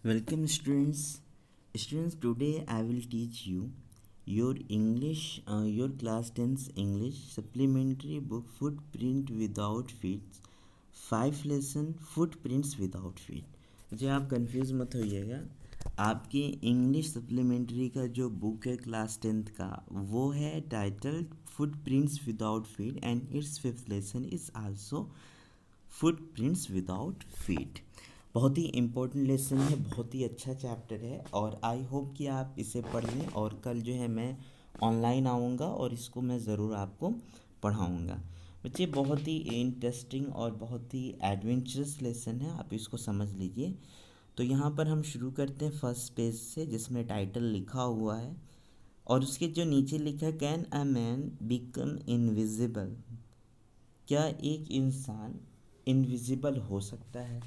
Welcome students. Students, today I will teach you your English, your class 10th English supplementary book Footprint Without Feet. 5 lesson Footprints Without Feet. मुझे आप confuse मत होइएगा. आपकी English supplementary का जो book है class 10th का वो है titled footprints without feet and it's 5th lesson is also footprints without feet. बहुत ही इम्पोर्टेंट लेसन है, बहुत ही अच्छा चैप्टर है और आई होप कि आप इसे पढ़ लें. और कल जो है मैं ऑनलाइन आऊँगा और इसको मैं ज़रूर आपको पढ़ाऊँगा. बच्चे बहुत ही इंटरेस्टिंग और बहुत ही एडवेंचरस लेसन है, आप इसको समझ लीजिए. तो यहाँ पर हम शुरू करते हैं फर्स्ट पेज से जिसमें टाइटल लिखा हुआ है और उसके जो नीचे लिखा है can a man become invisible. क्या एक इंसान इनविजिबल हो सकता है?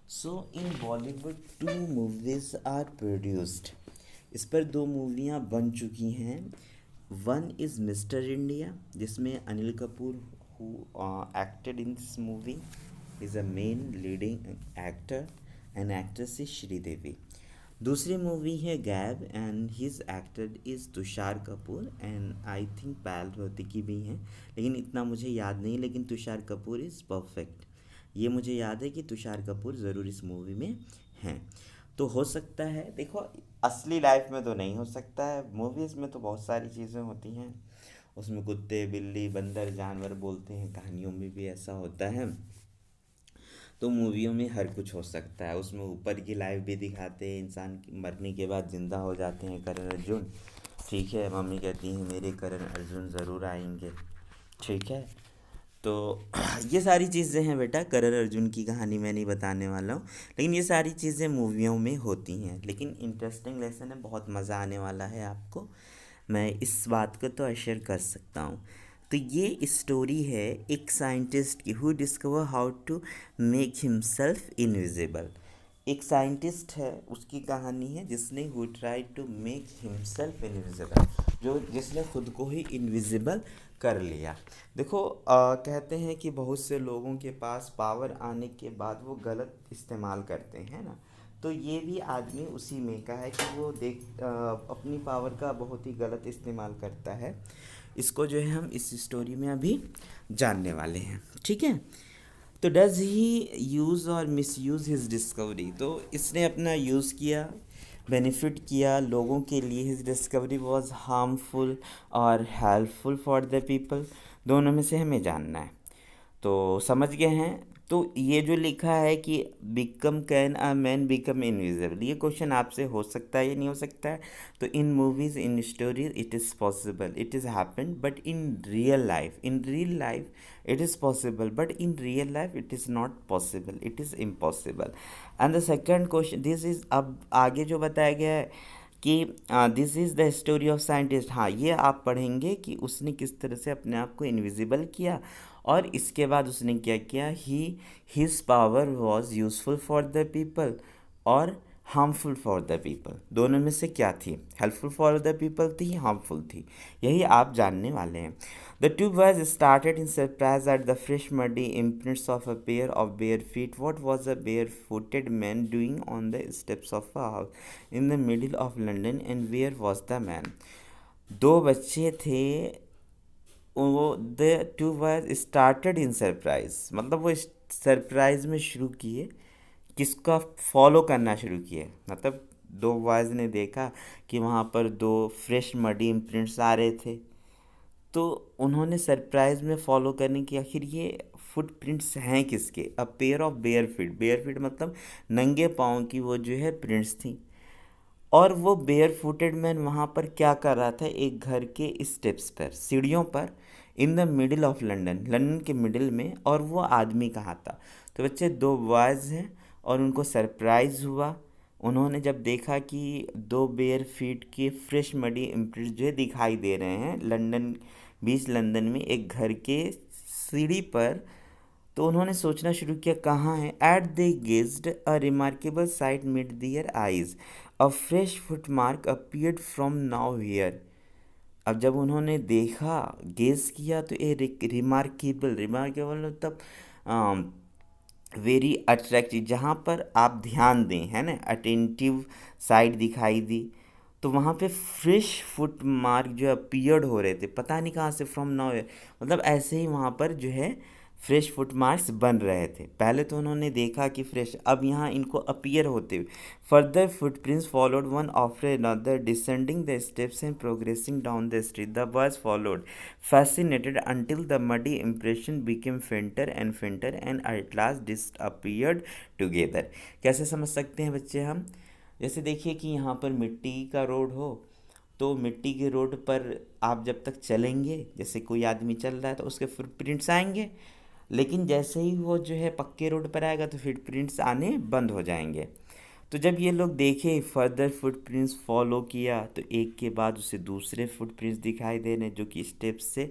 सो इन बॉलीवुड 2 मूवीज आर प्रोड्यूस्ड. इस पर 2 मूवियाँ बन चुकी हैं. वन इज़ मिस्टर इंडिया जिसमें Anil Kapoor who acted in this movie is a main leading actor and actress is Sridevi. दूसरी मूवी है Gayab and his actor is Tushar Kapoor and I think Payal भौतिकी भी हैं, लेकिन इतना मुझे याद नहीं. लेकिन तुषार कपूर इज़ परफेक्ट, ये मुझे याद है कि तुषार कपूर ज़रूर इस मूवी में हैं. तो हो सकता है, देखो असली लाइफ में तो नहीं हो सकता है, मूवीज़ में तो बहुत सारी चीज़ें होती हैं, उसमें कुत्ते बिल्ली बंदर जानवर बोलते हैं, कहानियों में भी ऐसा होता है. तो मूवियों में हर कुछ हो सकता है. उसमें ऊपर की लाइफ भी दिखाते हैं, इंसान मरने के बाद ज़िंदा हो जाते हैं करण अर्जुन. ठीक है, मम्मी कहती हैं मेरे करण अर्जुन ज़रूर आएंगे. ठीक है, तो ये सारी चीज़ें हैं बेटा, करण अर्जुन की कहानी मैं नहीं बताने वाला हूँ, लेकिन ये सारी चीज़ें मूवियों में होती हैं. लेकिन इंटरेस्टिंग लेसन है, बहुत मज़ा आने वाला है आपको, मैं इस बात को तो अश्योर कर सकता हूँ. तो ये स्टोरी है एक साइंटिस्ट की who discover how to make himself invisible. एक साइंटिस्ट है, उसकी कहानी है जिसने who try to make himself invisible, जो जिसने खुद को ही इनविजिबल कर लिया. देखो कहते हैं कि बहुत से लोगों के पास पावर आने के बाद वो गलत इस्तेमाल करते हैं ना. तो ये भी आदमी उसी में का है कि वो अपनी पावर का बहुत ही गलत इस्तेमाल करता है. इसको जो है हम इस स्टोरी में अभी जानने वाले हैं. ठीक है, तो डज ही यूज़ और मिस यूज़ हिज डिस्कवरी. तो इसने अपना यूज़ किया, बेनिफिट किया लोगों के लिए. हिज डिस्कवरी वॉज हार्मफुल और हेल्पफुल फॉर द पीपल. दोनों में से हमें जानना है. तो समझ गए हैं. तो ये जो लिखा है कि become can a man become invisible, ये क्वेश्चन आपसे हो सकता है या नहीं हो सकता है. तो in movies in stories it is possible, it is happen, but in real life it is possible, but in real life it is not possible, it is impossible. And the second question this is, अब आगे जो बताया गया है कि this is the story of scientist. हाँ, ये आप पढ़ेंगे कि उसने किस तरह से अपने आप को इनविजिबल किया और इसके बाद उसने क्या किया. His power was useful for the people और हार्मफुल फॉर द पीपल. दोनों में से क्या थी, हेल्पफुल फॉर द पीपल थी, हार्मफुल थी, यही आप जानने वाले हैं. The two boys started in surprise at the fresh muddy imprints of a pair of bare feet. What was a bare footed man doing on the steps of a house in the middle of London and where was the man. 2 बच्चे थे, वो the two boys started in surprise, मतलब वो surprise में शुरू किए, किसका follow करना शुरू किए. मतलब 2 बॉयज़ ने देखा कि वहाँ पर 2 फ्रेश मडी इम्प्रिंट्स आ रहे थे, तो उन्होंने सरप्राइज में फॉलो करने की आखिर ये फुटप्रिंट्स हैं किसके. अ pair of bare feet, bare feet मतलब नंगे पाँव की वो जो है प्रिंट्स थी. और वो बेयर फुटेड मैन वहाँ पर क्या कर रहा था, एक घर के स्टेप्स पर, सीढ़ियों पर, इन the middle of London, London के मिडिल में. और वो आदमी कहाँ था. तो बच्चे 2 बॉयज़ हैं और उनको सरप्राइज़ हुआ. उन्होंने जब देखा कि 2 बेयर फीट के फ्रेश मडी इम्प्रिंट जो है दिखाई दे रहे हैं लंदन, बीच लंदन में एक घर के सीढ़ी पर, तो उन्होंने सोचना शुरू किया कहाँ है. At they gazed a remarkable sight mid their eyes, a fresh foot mark appeared from nowhere. अब जब उन्होंने देखा, गेज किया, तो ये रिमार्केबल, रिमार्केबल मतलब वेरी अट्रैक्टिव, जहाँ पर आप ध्यान दें, है ना, अटेंटिव साइड दिखाई दी, तो वहाँ पे फ्रेश फुट मार्क जो अपीयर्ड हो रहे थे, पता नहीं कहाँ से, फ्रॉम नाउ, मतलब ऐसे ही वहाँ पर जो है फ्रेश फुट मार्क्स बन रहे थे। पहले तो उन्होंने देखा कि फ्रेश, अब यहाँ इनको अपीयर होते हुए, further footprints followed one after another descending the steps and progressing down the street, the boys followed fascinated until the muddy impression became fainter and fainter and at last disappeared together। कैसे समझ सकते हैं बच्चे हम? जैसे देखिए कि यहाँ पर मिट्टी का रोड हो, तो मिट्टी के रोड पर आप जब तक चलेंगे, जैसे कोई आदमी चल रहा है तो उसके फुटप्रिंट्स आएंगे, लेकिन जैसे ही वो जो है पक्के रोड पर आएगा तो फुटप्रिंट्स आने बंद हो जाएंगे। तो जब ये लोग देखे, फर्दर फुटप्रिंट्स फॉलो किया, तो एक के बाद उसे दूसरे फुटप्रिंट्स दिखाई दे रहे जो कि स्टेप्स से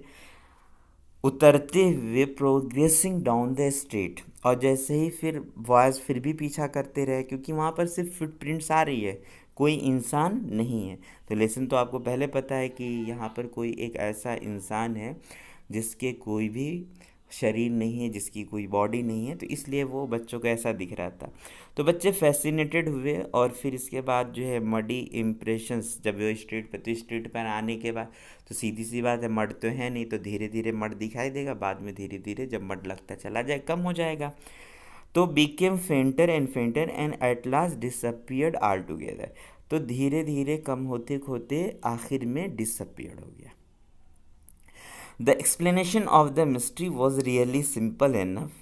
उतरते हुए प्रोग्रेसिंग डाउन द स्ट्रीट। और जैसे ही फिर बॉयज़ फिर भी पीछा करते रहे, क्योंकि वहाँ पर सिर्फ फुटप्रिंट्स आ रही है, कोई इंसान नहीं है। तो लेसन तो आपको पहले पता है कि यहाँ पर कोई एक ऐसा इंसान है जिसके कोई भी शरीर नहीं है, जिसकी कोई बॉडी नहीं है, तो इसलिए वो बच्चों को ऐसा दिख रहा था। तो बच्चे फैसिनेटेड हुए, और फिर इसके बाद जो है मडी इम्प्रेशंस, जब वो स्ट्रीट पर, तो स्ट्रीट पर आने के बाद तो सीधी सी बात है, मड तो है नहीं, तो धीरे धीरे मड दिखाई देगा, बाद में धीरे धीरे जब मड लगता चला जाए कम हो जाएगा। तो Beckham फेंटर and at last disappeared all together, तो धीरे धीरे कम होते होते आखिर में डिसअपियर्ड हो गया। The explanation of the mystery was really simple enough.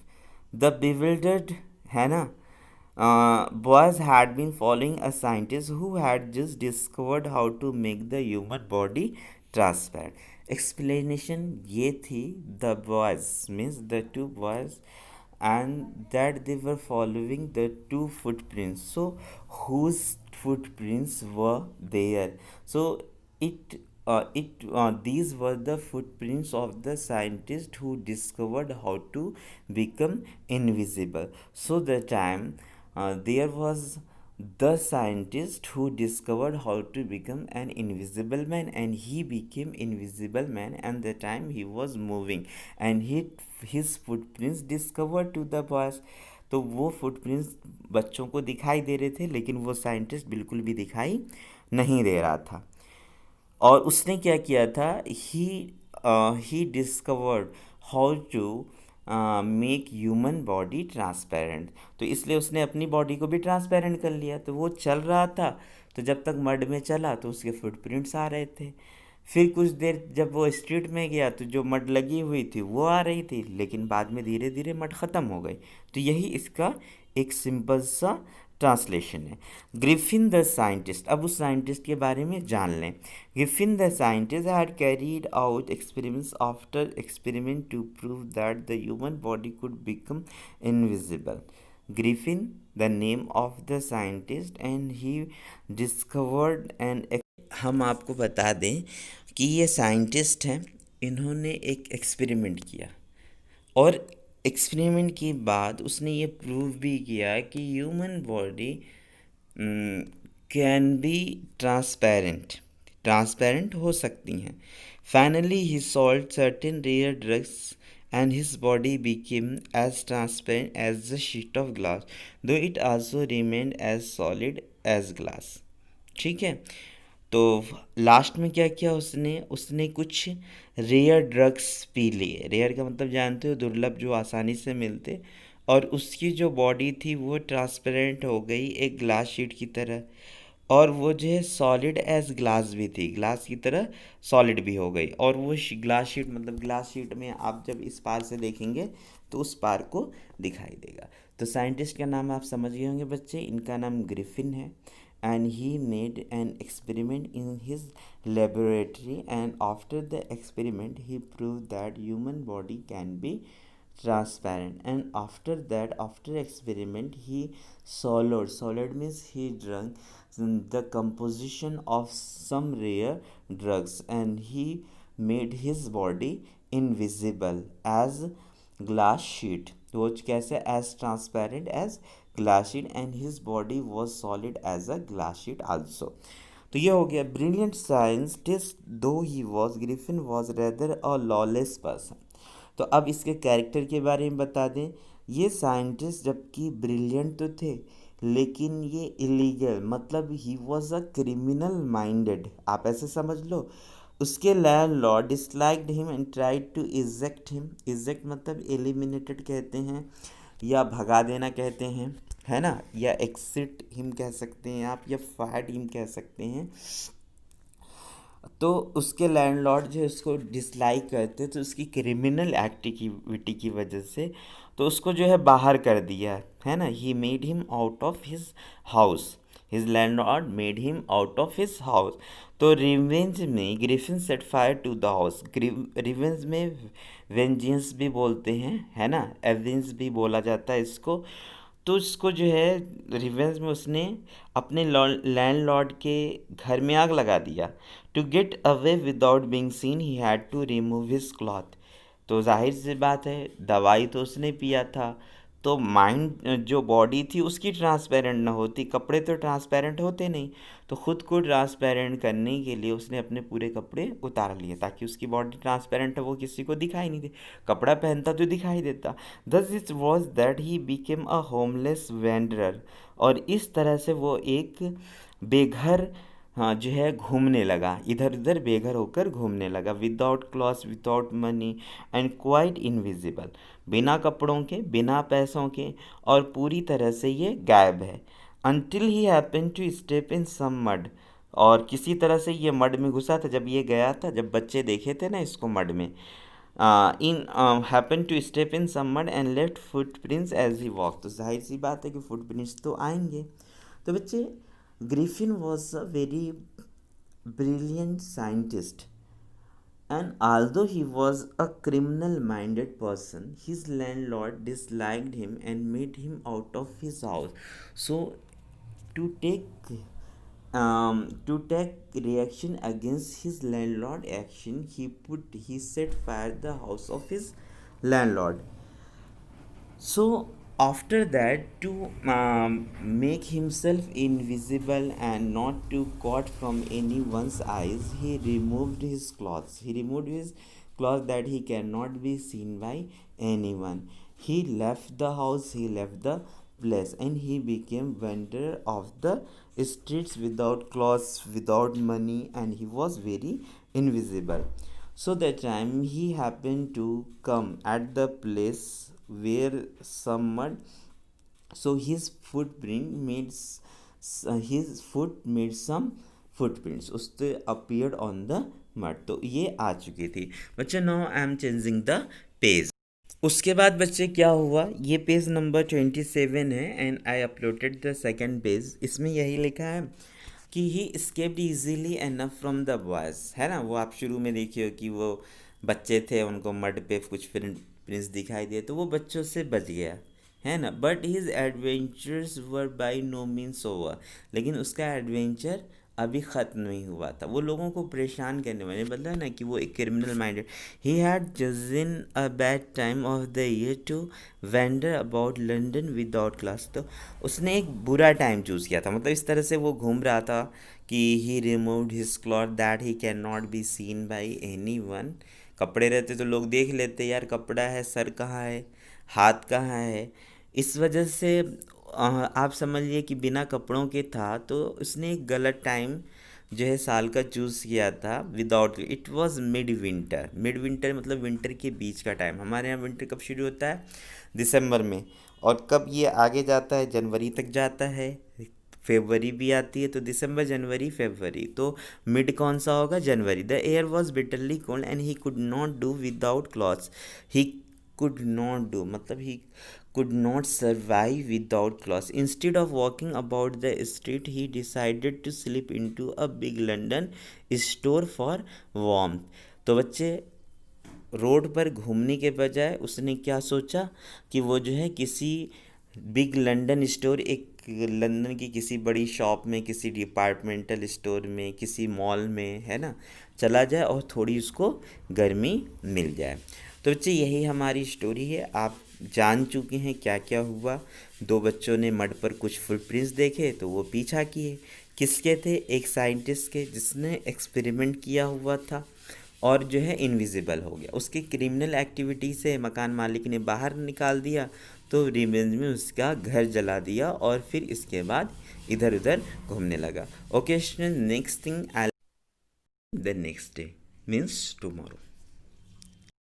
The bewildered Hannah boys had been following a scientist who had just discovered how to make the human body transparent. Explanation ये थी, the boys means the two boys, and that they were following the two footprints. So whose footprints were there? So these were the footprints of the scientist who discovered how to become invisible. So the time there was the scientist who discovered how to become an invisible man, and he became invisible man, and the time he was moving, and his footprints discovered to the boys। तो वो footprints बच्चों को दिखाई दे रहे थे, लेकिन वो scientist बिल्कुल भी दिखाई नहीं दे रहा था। और उसने क्या किया था, he discovered how to make human body transparent, तो इसलिए उसने अपनी बॉडी को भी ट्रांसपेरेंट कर लिया। तो वो चल रहा था, तो जब तक मड में चला तो उसके फुटप्रिंट्स आ रहे थे। फिर कुछ देर जब वो स्ट्रीट में गया तो जो मड लगी हुई थी वो आ रही थी, लेकिन बाद में धीरे धीरे मड ख़त्म हो गई। तो यही इसका एक सिंपल सा ट्रांसलेशन है। ग्रिफिन द साइंटिस्ट, अब उस साइंटिस्ट के बारे में जान लें। Griffin the scientist had carried out experiments after experiment to prove that the human body could become invisible. Griffin the name of the scientist, and he discovered and, हम आपको बता दें कि ये साइंटिस्ट हैं, इन्होंने एक एक्सपेरिमेंट किया, और एक्सपेरिमेंट के बाद उसने ये प्रूव भी किया कि human body can be transparent, transparent हो सकती हैं। Finally he solve certain rare drugs and his body became as transparent as the sheet of glass, though it also remained as solid as glass। ठीक है, तो last में क्या किया उसने, उसने कुछ रेयर ड्रग्स पी लिए। रेयर का मतलब जानते हो, दुर्लभ, जो आसानी से मिलते, और उसकी जो बॉडी थी वो ट्रांसपेरेंट हो गई एक ग्लास शीट की तरह, और वो जो है सॉलिड एज ग्लास भी थी, ग्लास की तरह सॉलिड भी हो गई। और वो ग्लास शीट, मतलब ग्लास शीट में आप जब इस पार से देखेंगे तो उस पार को दिखाई देगा। तो साइंटिस्ट का नाम आप समझ गए होंगे बच्चे, इनका नाम ग्रिफिन है। And he made an experiment in his laboratory, and after the experiment he proved that human body can be transparent, and after that, after experiment, he solid means he drank the composition of some rare drugs, and he made his body invisible as glass sheet, which कैसे, as transparent as glass sheet, and his body was solid as a glass sheet also। तो ये हो गया brilliant scientist, दो he was, Griffin was rather a lawless person. तो अब इसके character के बारे में बता दें। ये साइंटिस्ट जबकि ब्रिलियंट तो थे, लेकिन ये इलीगल, मतलब he was a criminal minded, आप ऐसे समझ लो। उसके landlord disliked him and tried to eject him. Eject मतलब एलिमिनेटेड कहते हैं, या भगा देना कहते हैं, है ना, या एक्सिट हिम कह सकते हैं आप, या फायर हिम कह सकते हैं। तो उसके लैंडलॉर्ड जो है उसको डिसलाइक करते, तो उसकी क्रिमिनल एक्टिविटी की वजह से तो उसको जो है बाहर कर दिया, है ना। He made him out of his house, his landlord made him out of his house. तो रिवेंज में Griffin set fire to the house. Revenge में वेंजियंस भी बोलते हैं, है ना, एवेंज भी बोला जाता है इसको। तो इसको जो है रिवेंज में उसने अपने लैंडलॉर्ड के घर में आग लगा दिया। To get away without being seen he had to remove his cloth. तो जाहिर सी बात है, दवाई तो उसने पिया था, तो माइंड जो बॉडी थी उसकी ट्रांसपेरेंट ना होती, कपड़े तो ट्रांसपेरेंट होते नहीं, तो ख़ुद को ट्रांसपेरेंट करने के लिए उसने अपने पूरे कपड़े उतार लिए ताकि उसकी बॉडी ट्रांसपेरेंट है, वो किसी को दिखाई नहीं दे। कपड़ा पहनता तो दिखाई देता। Thus it was that he became a homeless wanderer. और इस तरह से वो एक बेघर, हाँ, जो है घूमने लगा, इधर उधर बेघर होकर घूमने लगा। Without clothes, without money and quite invisible, बिना कपड़ों के, बिना पैसों के, और पूरी तरह से ये गायब है। Until he happen to step in some mud, और किसी तरह से ये मड में घुसा था जब ये गया था, जब बच्चे देखे थे ना इसको मड में, in happen to step in some mud and left footprints as he walk. तो जाहिर सी बात है कि फुटप्रिंट्स तो आएंगे। तो बच्चे, Griffin was a very brilliant scientist, and although he was a criminal minded person, his landlord disliked him and made him out of his house. So to take reaction against his landlord action, he set fire the house of his landlord. So after that, to make himself invisible and not to caught from anyone's eyes, he removed his clothes. He removed his clothes that he cannot be seen by anyone. He left the house, he left the place, and he became vendor of the streets without clothes, without money, and he was very invisible. So that time he happened to come at the place where some mud, so his foot made some footprints, उससे appeared on the mud। तो ये आ चुकी थी बच्चे। Now I am changing the page. उसके बाद बच्चे क्या हुआ, ये पेज नंबर 27 है, and I uploaded the second page. इसमें यही लिखा है कि ही escaped easily enough from the boys, है ना। वो आप शुरू में देखिए कि वो बच्चे थे, उनको मड पे कुछ प्रिंस दिखाई दिए, तो वो बच्चों से बच गया, है ना। But his adventures were by no means over, लेकिन उसका एडवेंचर अभी ख़त्म नहीं हुआ था। वो लोगों को परेशान करने वाले, बदला ना कि वो एक criminal minded. He had chosen a bad time of the year to wander about London without clothes. तो उसने एक बुरा टाइम चूज़ किया था, मतलब इस तरह से वो घूम रहा था कि he removed his cloth that he can not be seen by any one. कपड़े रहते तो लोग देख लेते, यार कपड़ा है, सर कहाँ है, हाथ कहाँ है। इस वजह से आप समझिए कि बिना कपड़ों के था, तो उसने एक गलत टाइम जो है साल का चूज़ किया था। Without, it was mid winter. Mid winter मतलब विंटर के बीच का टाइम। हमारे यहाँ विंटर कब शुरू होता है, दिसंबर में, और कब ये आगे जाता है, जनवरी तक जाता है। फेबररी भी आती है, तो दिसंबर, जनवरी, फेबररी, तो मिड कौन सा होगा, जनवरी। The air was bitterly cold and he could not do without clothes. He could not do मतलब he could not survive without clothes. Instead of walking about the street, he decided to slip into a big London store for warmth. तो बच्चे, road पर घूमने के बजाय उसने क्या सोचा कि वो जो है किसी बिग लंदन स्टोर, एक लंदन की किसी बड़ी शॉप में, किसी डिपार्टमेंटल स्टोर में, किसी मॉल में, है ना, चला जाए और थोड़ी उसको गर्मी मिल जाए। तो बच्चे, यही हमारी स्टोरी है। आप जान चुके हैं क्या क्या हुआ। दो बच्चों ने मड पर कुछ फुटप्रिंट्स देखे तो वो पीछा किए। किसके थे, एक साइंटिस्ट के जिसने एक्सपेरिमेंट किया हुआ था और जो है इनविजिबल हो गया। उसकी क्रिमिनल एक्टिविटी से मकान मालिक ने बाहर निकाल दिया, तो रिवेंज में उसका घर जला दिया और फिर इसके बाद इधर उधर घूमने लगा. Okay student, next thing the next day means tomorrow.